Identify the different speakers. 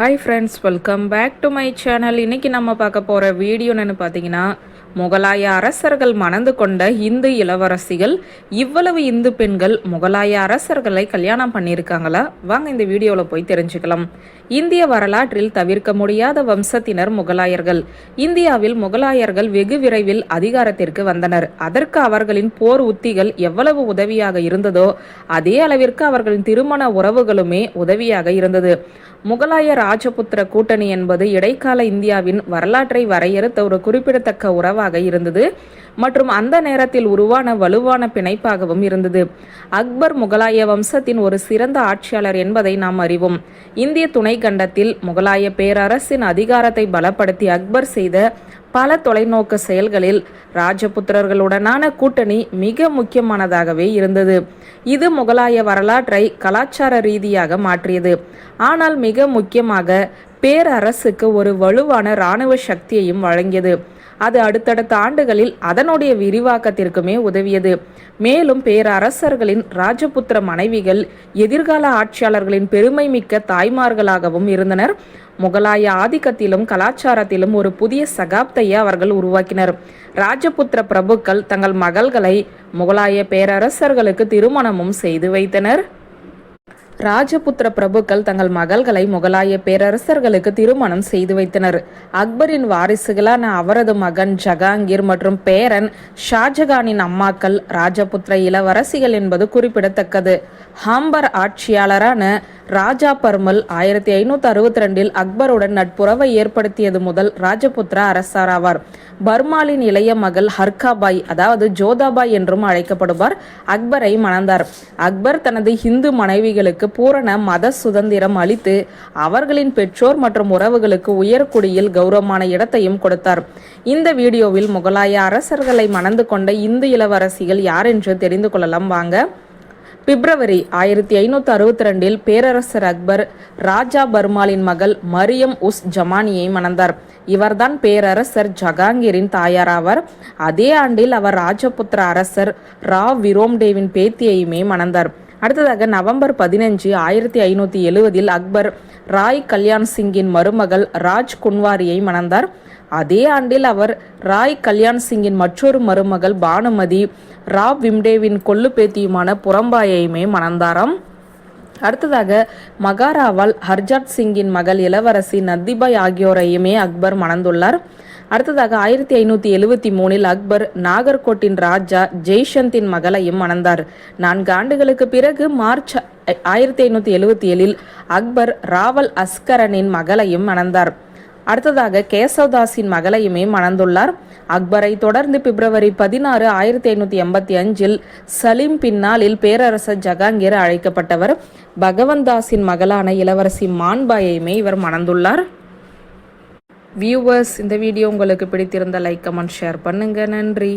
Speaker 1: Hi friends, welcome back to my channel. இன்னைக்கு நம்ம பார்க்க போற வீடியோ என்னன்னு பார்த்தீங்கன்னா, முகலாய அரசர்கள் மணந்து கொண்ட இந்து இளவரசிகள். இவ்வளவு இந்து பெண்கள் முகலாய அரசர்களை கல்யாணம் பண்ணியிருக்காங்களா? வாங்க இந்த வீடியோவில் போய் தெரிஞ்சுக்கலாம். இந்திய வரலாற்றில் தவிர்க்க முடியாத வம்சத்தினர் முகலாயர்கள். இந்தியாவில் முகலாயர்கள் வெகு விரைவில் அதிகாரத்திற்கு வந்தனர். அதற்கு அவர்களின் போர் உத்திகள் எவ்வளவு உதவியாக இருந்ததோ அதே அளவிற்கு அவர்களின் திருமண உறவுகளுமே உதவியாக இருந்தது. முகலாய ராஜபுத்திர கூட்டணி என்பது இடைக்கால இந்தியாவின் வரலாற்றை வரையறுத்த ஒரு குறிப்பிடத்தக்க உறவாக இருந்தது மற்றும் அந்த நேரத்தில் உருவான வலுவான பிணைப்பாகவும் இருந்தது. அக்பர் முகலாய வம்சத்தின் ஒரு சிறந்த ஆட்சியாளர் என்பதை நாம் அறிவோம். இந்திய துணை கண்டத்தில் முகலாய பேரரசின் அதிகாரத்தை பலப்படுத்தி அக்பர் செய்த பல தொலைநோக்கு செயல்களில் ராஜபுத்திரர்களுடனான கூட்டணி மிக முக்கியமானதாகவே இருந்தது. இது முகலாய வரலாற்றை கலாச்சார ரீதியாக மாற்றியது. ஆனால் மிக முக்கியமாக பேரரசுக்கு ஒரு வலுவான இராணுவ சக்தியையும் வழங்கியது. அது அடுத்தடுத்த ஆண்டுகளில் அதனுடைய விரிவாக்கத்திற்குமே உதவியது. மேலும் பேரரசர்களின் ராஜபுத்திர மனைவிகள் எதிர்கால ஆட்சியாளர்களின் பெருமை மிக்க தாய்மார்களாகவும் இருந்தனர். முகலாய ஆதிக்கத்திலும் கலாச்சாரத்திலும் ஒரு புதிய சகாப்தையை அவர்கள் உருவாக்கினர். ராஜபுத்திர பிரபுக்கள் தங்கள் மகள்களை முகலாய பேரரசர்களுக்கு திருமணமும் செய்து வைத்தனர். ராஜபுத்திர பிரபுக்கள் தங்கள் மகள்களை முகலாய பேரரசர்களுக்கு திருமணம் செய்து வைத்தனர். அக்பரின் வாரிசுகளான அவரது மகன் ஜகாங்கீர் மற்றும் பேரன் ஷாஜகானின் அம்மாக்கள் ராஜபுத்திர இளவரசிகள் என்பது குறிப்பிடத்தக்கது. ஹாம்பர் ஆட்சியாளரான ராஜா பர்மல் 1562 அக்பருடன் நட்புறவை ஏற்படுத்தியது முதல் ராஜபுத்திர அரசராவார். பர்மாலின் இளைய மகள் ஹர்காபாய், அதாவது ஜோதாபாய் என்றும் அழைக்கப்படுவார், அக்பரை மணந்தார். அக்பர் தனது இந்து மனைவிகளுக்கு பூரண மத சுதந்திரம் அளித்து அவர்களின் பெற்றோர் மற்றும் உறவுகளுக்கு உயர்குடியில் கௌரவமான இடத்தையும் கொடுத்தார். இந்த வீடியோவில் முகலாய அரசர்களை மணந்து கொண்ட இந்து இளவரசிகள் யார் என்று தெரிந்து கொள்ளலாம் வாங்க. பிப்ரவரி 1562 பேரரசர் அக்பர் ராஜா பர்மாலின் மகள் மரியம் உஸ் ஜமானியை மணந்தார். இவர்தான் பேரரசர் ஜகாங்கீரின் தாயாராவார். அதே ஆண்டில் அவர் ராஜபுத்திர அரசர் ராவ் விரோம்டேவின் பேத்தியையுமே மணந்தார். அடுத்ததாக நவம்பர் 15, 1570 அக்பர் ராய் கல்யாண் சிங்கின் மருமகள் ராஜ் குன்வாரியை மணந்தார். அதே ஆண்டில் அவர் ராய் கல்யாண் சிங்கின் மற்றொரு மருமகள் பானுமதி ராவ் விம்டேவின் கொள்ளு பேத்தியுமான புறம்பாயையுமே மணந்தாராம். அடுத்ததாக மகாராவால் ஹர்ஜாத் சிங்கின் மகள் இளவரசி நந்திபாய் ஆகியோரையுமே அக்பர் மணந்துள்ளார். அடுத்ததாக 1573 அக்பர் நாகர்கோட்டின் ராஜா ஜெய்சந்தின் மகளையும் மணந்தார். 4 ஆண்டுகளுக்கு பிறகு மார்ச் 1577 அக்பர் ராவல் அஸ்கரனின் மகளையும் மணந்தார். அடுத்ததாக கேசவதாஸின் மகளையுமே மணந்துள்ளார். அக்பரை தொடர்ந்து பிப்ரவரி 16, 1585 சலீம் பின்னாளில் பேரரசர் ஜகாங்கீர் அழைக்கப்பட்டவர். பகவந்தாஸின் மகளான இளவரசி மான்பாயையுமே இவர் மணந்துள்ளார். வியூவர்ஸ், இந்த வீடியோ உங்களுக்கு பிடித்திருந்த லைக், கமெண்ட், ஷேர் பண்ணுங்க. நன்றி.